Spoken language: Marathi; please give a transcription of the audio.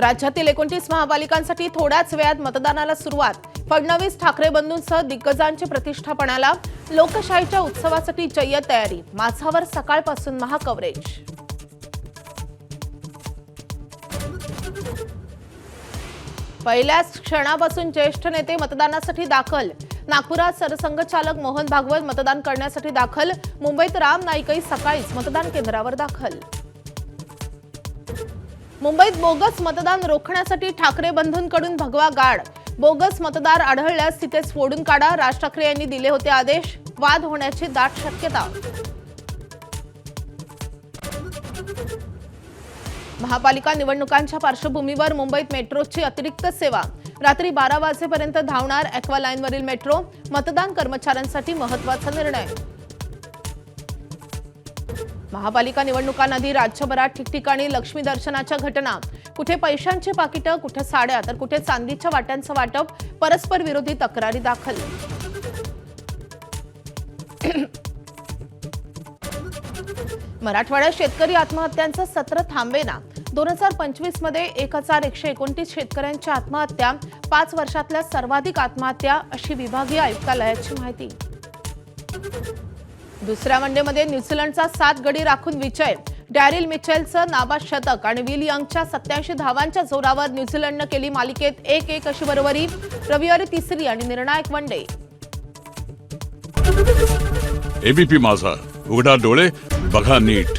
राज्यातील 29 महापालिकांसाठी थोड्याच वेळात मतदानाला सुरुवात. फडणवीस ठाकरे बंधूंसह दिग्गजांच्या प्रतिष्ठापनाला. लोकशाहीच्या उत्सवासाठी जय्यत तयारी. माझावर सकाळपासून महाकव्हरेज. पहिल्याच क्षणापासून ज्येष्ठ नेते मतदानासाठी दाखल. नागपुरात सरसंघचालक मोहन भागवत मतदान करण्यासाठी दाखल. मुंबईत राम नाईकही सकाळीच मतदान केंद्रावर दाखल. मुंबईत बोगस मतदान रोखण्यासाठी ठाकरे बंधूंकडून भगवा गाड. बोगस मतदार आढळल्यास तिथेच फोडून काढा. राज ठाकरे यांनी दिले होते आदेश. वाद होण्याची दाट शक्यता. महापालिका निवडणुकांच्या पार्श्वभूमीवर मुंबईत मेट्रोची अतिरिक्त सेवा. रात्री 12 वाजेपर्यंत धावणार ॲक्वा लाईनवरील मेट्रो. मतदान कर्मचाऱ्यांसाठी महत्त्वाचा निर्णय. महापालिका निवडणुकांआधी राज्यभरात ठिकठिकाणी लक्ष्मी दर्शनाच्या घटना. कुठे पैशांची पाकिटं, कुठे साड्या, तर कुठे चांदीच्या वाट्यांचं वाटप. परस्पर विरोधी तक्रारी दाखल. मराठवाड्यात शेतकरी आत्महत्यांचं सत्र थांबेना. 2025 मध्ये 1129 शेतकऱ्यांच्या आत्महत्या. 5 वर्षातल्या सर्वाधिक आत्महत्या, अशी विभागीय आयुक्तालयाची माहिती. दुसऱ्या वनडेमध्ये न्यूझीलंडचा 7 गडी राखून विजय. डॅरिल मिचेलचं नाबाद शतक आणि विल यंगच्या 87 धावांच्या जोरावर न्यूझीलंडनं केली मालिकेत 1-1 अशी बरोबरी. रविवारी तिसरी आणि निर्णायक वनडे. एबीपी माझा, उघडा डोळे बघा नीट.